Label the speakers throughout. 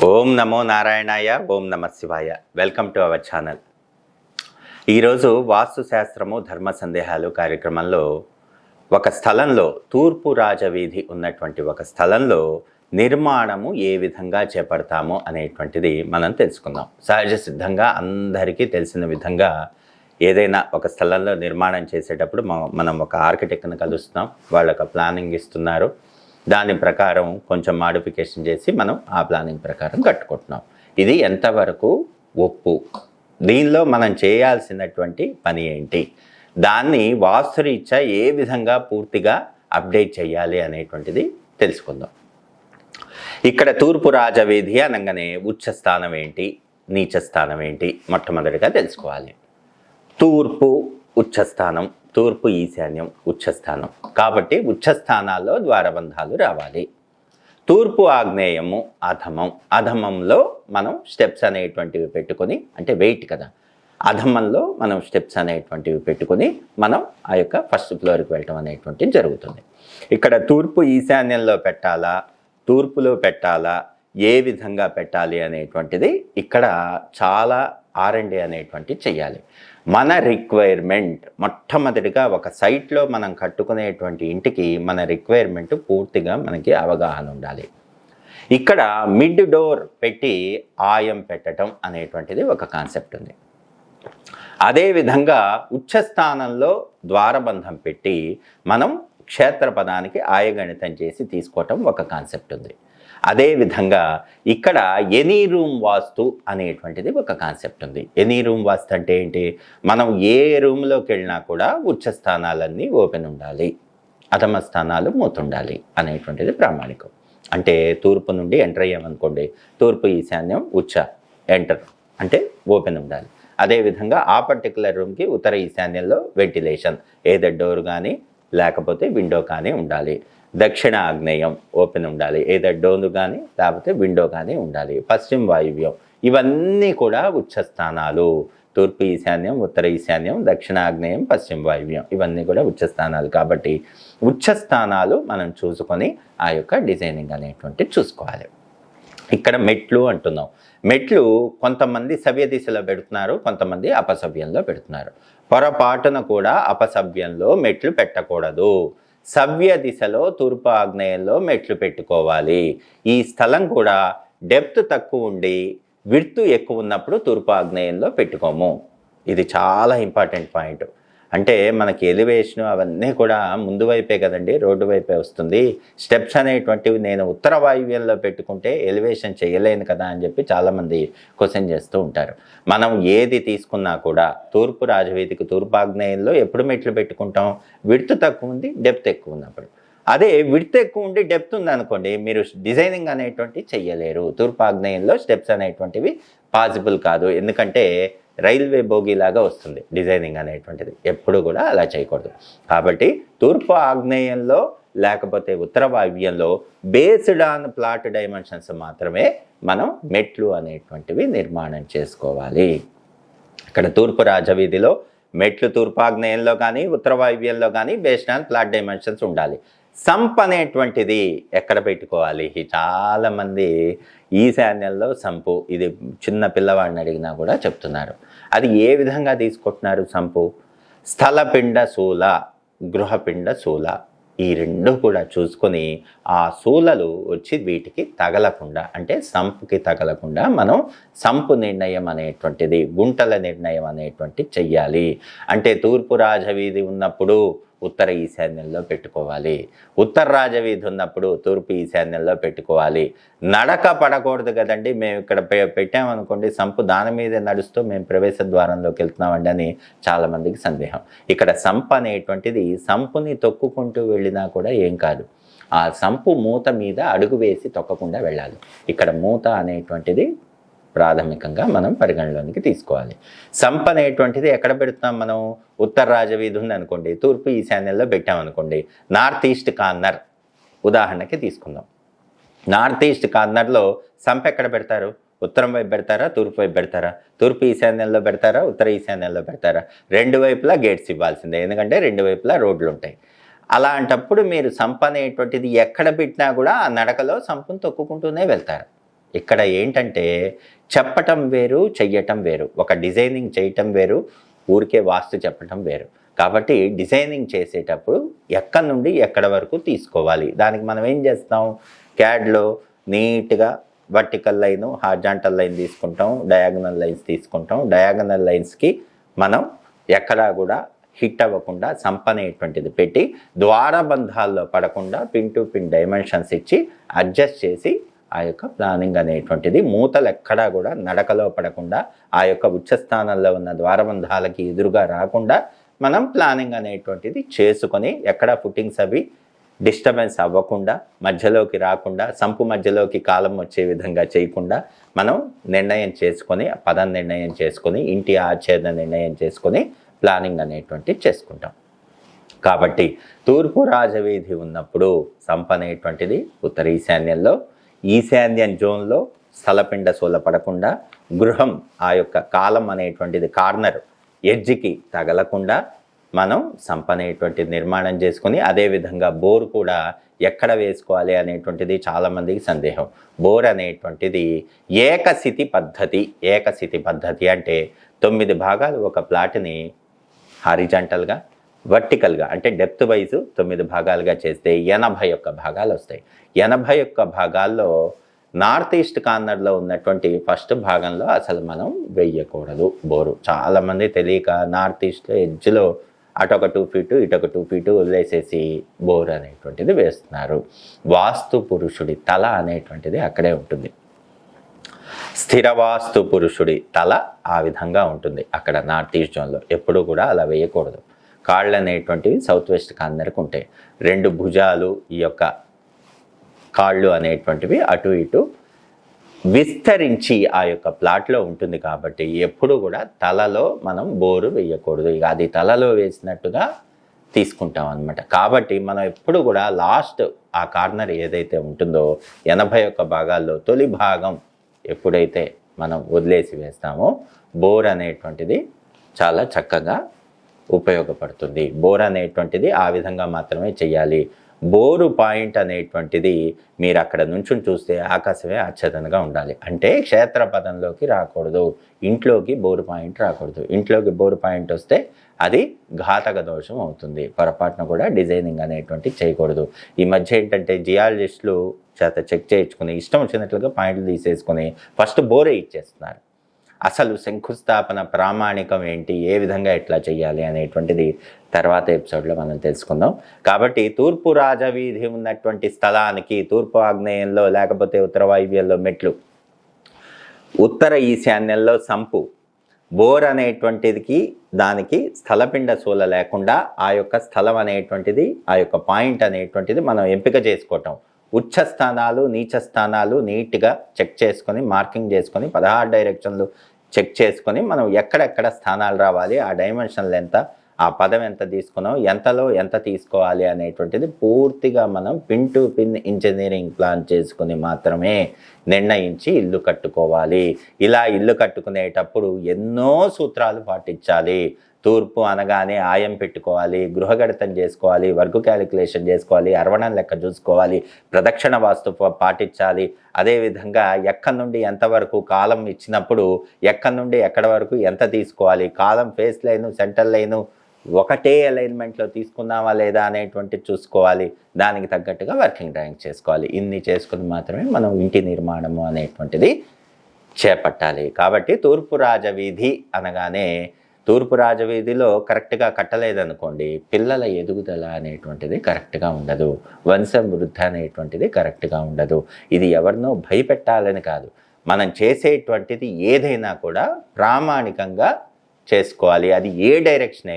Speaker 1: ఓం నమో నారాయణాయ. ఓం నమ శివాయ. Welcome to our channel. ఈరోజు వాస్తు శాస్త్రము ధర్మ సందేహాలు కార్యక్రమంలో ఒక స్థలంలో తూర్పు రాజవీధి ఉన్నటువంటి ఒక స్థలంలో నిర్మాణము ఏ విధంగా చేపడతాము అనేటువంటిది మనం తెలుసుకుందాం. సహజ సిద్ధంగా అందరికీ తెలిసిన విధంగా ఏదైనా ఒక స్థలంలో నిర్మాణం చేసేటప్పుడు మనం ఒక ఆర్కిటెక్ట్ని కలుస్తున్నాం, వాళ్ళొక ప్లానింగ్ ఇస్తున్నారు. దాని ప్రకారం కొంచెం మాడిఫికేషన్ చేసి మనం ఆ ప్లానింగ్ ప్రకారం కట్టుకుంటున్నాం. ఇది ఎంతవరకు ఒప్పు? దీనిలో మనం చేయాల్సినటువంటి పని ఏంటి? దాన్ని వాస్తురీత్యా ఏ విధంగా పూర్తిగా అప్డేట్ చేయాలి అనేటువంటిది తెలుసుకుందాం. ఇక్కడ తూర్పు రాజవీధి అనగానే ఉచ్చస్థానం ఏంటి, నీచస్థానం ఏంటి మొట్టమొదటిగా తెలుసుకోవాలి. తూర్పు ఉచ్చస్థానం, తూర్పు ఈశాన్యం ఉచ్చస్థానం. కాబట్టి ఉచ్చస్థానాల్లో ద్వారబంధాలు రావాలి. తూర్పు ఆగ్నేయము అధమం. అధమంలో మనం స్టెప్స్ అనేటువంటివి పెట్టుకొని, అంటే వెయిట్ కదా, అధమంలో మనం స్టెప్స్ అనేటువంటివి పెట్టుకొని మనం ఆ యొక్క ఫస్ట్ ఫ్లోర్కి వెళ్ళటం అనేటువంటిది జరుగుతుంది. ఇక్కడ తూర్పు ఈశాన్యంలో పెట్టాలా, తూర్పులో పెట్టాలా, ఏ విధంగా పెట్టాలి అనేటువంటిది ఇక్కడ చాలా R&D అనేటువంటిది చెయ్యాలి. మన రిక్వైర్మెంట్ మొట్టమొదటిగా ఒక సైట్లో మనం కట్టుకునేటువంటి ఇంటికి మన రిక్వైర్మెంట్ పూర్తిగా మనకి అవగాహన ఉండాలి. ఇక్కడ మిడ్ డోర్ పెట్టి ఆయం పెట్టడం అనేటువంటిది ఒక కాన్సెప్ట్ ఉంది. అదేవిధంగా ఉచ్చస్థానంలో ద్వారబంధం పెట్టి మనం క్షేత్రపదానికి ఆయగణితం చేసి తీసుకోవటం ఒక కాన్సెప్ట్ ఉంది. అదేవిధంగా ఇక్కడ ఎనీ రూమ్ వాస్తు అనేటువంటిది ఒక కాన్సెప్ట్ ఉంది. ఎనీ రూమ్ వాస్తు అంటే ఏంటి? మనం ఏ రూమ్లోకి వెళ్ళినా కూడా ఉచ్చస్థానాలన్నీ ఓపెన్ ఉండాలి, అధమ స్థానాలు మూతుండాలి అనేటువంటిది ప్రామాణికం. అంటే తూర్పు నుండి ఎంటర్ అయ్యామనుకోండి, తూర్పు ఈశాన్యం ఉచ్చ ఎంటర్ అంటే ఓపెన్ ఉండాలి. అదేవిధంగా ఆ పర్టికులర్ రూమ్కి ఉత్తర ఈశాన్యంలో వెంటిలేషన్, ఏదో డోర్ కానీ లేకపోతే విండో కానీ ఉండాలి. దక్షిణ ఆగ్నేయం ఓపెన్ ఉండాలి, ఏదో డోర్ కానీ లేకపోతే విండో కానీ ఉండాలి. పశ్చిమ వాయువ్యం, ఇవన్నీ కూడా ఉచ్చస్థానాలు. తూర్పు ఈశాన్యం, ఉత్తర ఈశాన్యం, దక్షిణ ఆగ్నేయం, పశ్చిమ వాయువ్యం, ఇవన్నీ కూడా ఉచ్చస్థానాలు. కాబట్టి ఉచ్చస్థానాలు మనం చూసుకొని ఆ యొక్క డిజైనింగ్ అనేటువంటిది చూసుకోవాలి. ఇక్కడ మెట్లు అంటున్నాం. మెట్లు కొంతమంది సవ్య దిశలో పెడుతున్నారు, కొంతమంది అపసవ్యంలో పెడుతున్నారు. పొరపాటున కూడా అపసవ్యంలో మెట్లు పెట్టకూడదు. సవ్య దిశలో తూర్పు ఆగ్నేయంలో మెట్లు పెట్టుకోవాలి. ఈ స్థలం కూడా డెప్త్ తక్కువ ఉండి విడ్త్ ఎక్కువ ఉన్నప్పుడు తూర్పు ఆగ్నేయంలో పెట్టుకోము. ఇది చాలా ఇంపార్టెంట్ పాయింట్. అంటే మనకి ఎలివేషన్ అవన్నీ కూడా ముందు వైపే కదండి, రోడ్డు వైపే వస్తుంది. స్టెప్స్ అనేటువంటివి నేను ఉత్తర వాయువ్యంలో పెట్టుకుంటే ఎలివేషన్ చేయలేను కదా అని చెప్పి చాలామంది క్వశ్చన్ చేస్తూ ఉంటారు. మనం ఏది తీసుకున్నా కూడా తూర్పు రాజవీధికి తూర్పు ఆగ్నేయంలో ఎప్పుడు మెట్లు పెట్టుకుంటాం? విడ్త్ తక్కువ ఉంది, డెప్త్ ఎక్కువ ఉన్నప్పుడు. అదే విడ్త్ ఎక్కువ ఉండి డెప్త్ ఉందనుకోండి, మీరు డిజైనింగ్ అనేటువంటివి చెయ్యలేరు. తూర్పు ఆగ్నేయంలో స్టెప్స్ అనేటువంటివి పాసిబుల్ కాదు. ఎందుకంటే రైల్వే బోగీలాగా వస్తుంది డిజైనింగ్ అనేటువంటిది. ఎప్పుడు కూడా అలా చేయకూడదు. కాబట్టి తూర్పు ఆగ్నేయంలో లేకపోతే ఉత్తర వాయువ్యంలో బేస్డ్ ఆన్ ప్లాట్ డైమెన్షన్స్ మాత్రమే మనం మెట్లు అనేటువంటివి నిర్మాణం చేసుకోవాలి. ఇక్కడ తూర్పు రాజవీధిలో మెట్లు తూర్పు ఆగ్నేయంలో కానీ ఉత్తర వాయువ్యంలో కానీ బేస్డ్ ఆన్ ప్లాట్ డైమెన్షన్స్ ఉండాలి. సంప్ అనేటువంటిది ఎక్కడ పెట్టుకోవాలి? చాలామంది ఈశాన్యంలో సంపు, ఇది చిన్న పిల్లవాడిని అడిగినా కూడా చెప్తున్నారు. అది ఏ విధంగా తీసుకుంటున్నారు సంపు? స్థలపిండ శూల, గృహపిండ శూల, ఈ రెండు కూడా చూసుకొని ఆ శూలలు వచ్చి వీటికి తగలకుండా, అంటే సంపుకి తగలకుండా మనం సంపు నిర్ణయం అనేటువంటిది, గుంటల నిర్ణయం అనేటువంటిది చెయ్యాలి. అంటే తూర్పు రాజవీధి ఉన్నప్పుడు ఉత్తర ఈశాన్యంలో పెట్టుకోవాలి, ఉత్తర రాజవీధి ఉన్నప్పుడు తూర్పు ఈశాన్యంలో పెట్టుకోవాలి. నడక పడకూడదు కదండి. మేము ఇక్కడ పెట్టామనుకోండి సంపు, దాని మీద నడుస్తూ మేము ప్రవేశ ద్వారంలోకి వెళ్తున్నామండి అని చాలామందికి సందేహం. ఇక్కడ సంపు అనేటువంటిది సంపుని తొక్కుకుంటూ వెళ్ళినా కూడా ఏం కాదు, ఆ సంపు మూత మీద అడుగు వేసి తొక్కకుండా వెళ్ళాలి. ఇక్కడ మూత అనేటువంటిది ప్రాథమికంగా మనం పరిగణలోనికి తీసుకోవాలి. సంప్ అనేటువంటిది ఎక్కడ పెడుతున్నాం మనం? ఉత్తర రాజవీధి ఉంది అనుకోండి, తూర్పు ఈశాన్యంలో పెట్టామనుకోండి, నార్త్ ఈస్ట్ కార్నర్ ఉదాహరణకి తీసుకుందాం. నార్త్ ఈస్ట్ కార్నర్లో సంప్ ఎక్కడ పెడతారు? ఉత్తరం వైపు పెడతారా, తూర్పు వైపు పెడతారా? తూర్పు ఈశాన్యంలో పెడతారా, ఉత్తర ఈశాన్యంలో పెడతారా? రెండు వైపులా గేట్స్ ఇవ్వాల్సిందే, ఎందుకంటే రెండు వైపులా రోడ్లు ఉంటాయి. అలాంటప్పుడు మీరు సంప్ అనేటువంటిది ఎక్కడ పెట్టినా కూడా ఆ నడకలో సంపును తొక్కుకుంటూనే వెళ్తారు. ఇక్కడ ఏంటంటే చెప్పటం వేరు, చెయ్యటం వేరు. ఒక డిజైనింగ్ చేయటం వేరు, ఊరికే వాస్తు చెప్పటం వేరు. కాబట్టి డిజైనింగ్ చేసేటప్పుడు ఎక్కడి నుండి ఎక్కడ వరకు తీసుకోవాలి, దానికి మనం ఏం చేస్తాం, క్యాడ్లో నీట్గా వర్టికల్ లైను, హార్జాంటల్ లైన్ తీసుకుంటాం, డయాగనల్ లైన్స్ తీసుకుంటాం. డయాగనల్ లైన్స్కి మనం ఎక్కడా కూడా హిట్ అవ్వకుండా సంపనేటువంటిది పెట్టి ద్వారబంధాల్లో పడకుండా పిన్ టు పిన్ డైమెన్షన్స్ ఇచ్చి అడ్జస్ట్ చేసి ఆ యొక్క ప్లానింగ్ అనేటువంటిది మూతలు ఎక్కడా కూడా నడకలో పడకుండా ఆ యొక్క ఉచ్చస్థానంలో ఉన్న ద్వారబంధాలకి ఎదురుగా రాకుండా మనం ప్లానింగ్ అనేటువంటిది చేసుకొని ఎక్కడ ఫుటింగ్స్ అవి డిస్టర్బెన్స్ అవ్వకుండా మధ్యలోకి రాకుండా సంపు మధ్యలోకి కాలం వచ్చే విధంగా చేయకుండా మనం నిర్ణయం చేసుకొని పదం నిర్ణయం చేసుకొని ఇంటి ఆచ్ఛేద నిర్ణయం చేసుకొని ప్లానింగ్ అనేటువంటిది చేసుకుంటాం. కాబట్టి తూర్పు రాజవీధి ఉన్నప్పుడు సంప అనేటువంటిది ఉత్తర ఈశాన్యంలో, ఈశాన్యం జోన్లో స్థలపిండ సోల పడకుండా గృహం ఆ యొక్క కాలం అనేటువంటిది కార్నర్ ఎడ్జ్కి తగలకుండా మనం సంప అనేటువంటిది నిర్మాణం చేసుకుని అదేవిధంగా బోర్ కూడా ఎక్కడ వేసుకోవాలి అనేటువంటిది చాలామందికి సందేహం. బోర్ అనేటువంటిది ఏకస్థితి పద్ధతి. ఏకస్థితి పద్ధతి అంటే 9 భాగాలు ఒక ప్లాట్ని హారిజాంటల్గా వర్టికల్గా అంటే డెప్త్ వైజ్ 9 భాగాలుగా చేస్తే 81 భాగాలు వస్తాయి. 81 భాగాల్లో నార్త్ ఈస్ట్ కార్నర్లో ఉన్నటువంటి ఫస్ట్ భాగంలో అసలు మనం వెయ్యకూడదు బోరు. చాలామంది తెలియక నార్త్ ఈస్ట్లో ఎడ్జ్లో అటొక 2 ఫీటు ఇటొక 2 ఫీటు వదిలేసేసి బోర్ అనేటువంటిది వేస్తున్నారు. వాస్తు పురుషుడి తల అనేటువంటిది అక్కడే ఉంటుంది. స్థిరవాస్తు పురుషుడి తల ఆ విధంగా ఉంటుంది అక్కడ నార్త్ ఈస్ట్ జోన్లో. ఎప్పుడూ కూడా అలా వేయకూడదు. కాళ్ళు అనేటువంటివి సౌత్ వెస్ట్ కార్నర్కి ఉంటాయి. 2 భుజాలు ఈ యొక్క కాళ్ళు అనేటువంటివి అటు ఇటు విస్తరించి ఆ యొక్క ప్లాట్లో ఉంటుంది. కాబట్టి ఎప్పుడు కూడా తలలో మనం బోరు వేయకూడదు. ఇక అది తలలో వేసినట్టుగా తీసుకుంటాం అన్నమాట. కాబట్టి మనం ఎప్పుడు కూడా లాస్ట్ ఆ కార్నర్ ఏదైతే ఉంటుందో 81 భాగాల్లో తొలి భాగం ఎప్పుడైతే మనం వదిలేసి వేస్తామో బోర్ అనేటువంటిది చాలా చక్కగా ఉపయోగపడుతుంది. బోర్ అనేటువంటిది ఆ విధంగా మాత్రమే చేయాలి. బోరు పాయింట్ అనేటువంటిది మీరు అక్కడ నుంచి చూస్తే ఆకాశమే ఆచ్ఛేదనగా ఉండాలి. అంటే క్షేత్రపదంలోకి రాకూడదు, ఇంట్లోకి బోరు పాయింట్ రాకూడదు. ఇంట్లోకి బోరు పాయింట్ వస్తే అది ఘాతక దోషం అవుతుంది. పొరపాటున కూడా డిజైనింగ్ అనేటువంటి చేయకూడదు. ఈ మధ్య ఏంటంటే జియాలజిస్టులు చేత చెక్ చేయించుకుని ఇష్టం వచ్చినట్లుగా పాయింట్లు తీసేసుకొని ఫస్ట్ బోరే ఇచ్చేస్తున్నారు. అసలు శంకుస్థాపన ప్రామాణికం ఏంటి, ఏ విధంగా ఎట్లా చేయాలి అనేటువంటిది తర్వాత ఎపిసోడ్లో మనం తెలుసుకుందాం. కాబట్టి తూర్పు రాజవీధి ఉన్నటువంటి స్థలానికి తూర్పు ఆగ్నేయంలో లేకపోతే ఉత్తర వాయువ్యంలో మెట్లు, ఉత్తర ఈశాన్యంలో సంపు, బోర్ అనేటువంటిది దానికి స్థలపిండ సూల లేకుండా ఆ యొక్క స్థలం అనేటువంటిది ఆ యొక్క పాయింట్ అనేటువంటిది మనం ఎంపిక చేసుకోవటం. ఉచ్చ స్థానాలు నీచ స్థానాలు నీట్గా చెక్ చేసుకొని మార్కింగ్ చేసుకొని 16 డైరెక్షన్లు చెక్ చేసుకొని మనం ఎక్కడెక్కడ స్థానాలు రావాలి, ఆ డైమెన్షన్లు ఎంత, ఆ పదం ఎంత తీసుకున్నాం, ఎంతలో ఎంత తీసుకోవాలి అనేటువంటిది పూర్తిగా మనం pin to pin engineering plan చేసుకుని మాత్రమే నిర్ణయించి ఇల్లు కట్టుకోవాలి. ఇలా ఇల్లు కట్టుకునేటప్పుడు ఎన్నో సూత్రాలు పాటించాలి. తూర్పు అనగానే ఆయం పెట్టుకోవాలి, గృహగణితం చేసుకోవాలి, వర్గు క్యాలిక్యులేషన్ చేసుకోవాలి, అరవణం లెక్క చూసుకోవాలి, ప్రదక్షిణ వాస్తు పాటించాలి. అదేవిధంగా ఎక్కడి నుండి ఎంతవరకు కాలం ఇచ్చినప్పుడు ఎక్కడి నుండి ఎక్కడి వరకు ఎంత తీసుకోవాలి, కాలం ఫేస్ లైను సెంటర్ లైను ఒకటే అలైన్మెంట్లో తీసుకున్నావా లేదా అనేటువంటి చూసుకోవాలి. దానికి తగ్గట్టుగా వర్కింగ్ డ్రాయింగ్ చేసుకోవాలి. ఇన్ని చేసుకుని మాత్రమే మనం ఇంటి నిర్మాణము అనేటువంటిది చేపట్టాలి. కాబట్టి తూర్పు రాజవీధి అనగానే తూర్పు రాజవీధిలో కరెక్ట్గా కట్టలేదనుకోండి, పిల్లల ఎదుగుదల అనేటువంటిది కరెక్ట్గా ఉండదు, వంశం వృద్ధి అనేటువంటిది కరెక్ట్గా ఉండదు. ఇది ఎవరినో భయపెట్టాలని కాదు, మనం చేసేటువంటిది ఏదైనా కూడా ప్రామాణికంగా చేసుకోవాలి. అది ఏ డైరెక్షన్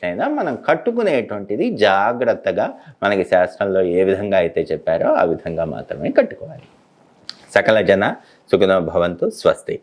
Speaker 1: అయినా మనం కట్టుకునేటువంటిది జాగ్రత్తగా మనకి శాస్త్రంలో ఏ విధంగా అయితే చెప్పారో ఆ విధంగా మాత్రమే కట్టుకోవాలి. సకల జన సుఖినో భవంతు. స్వస్తి.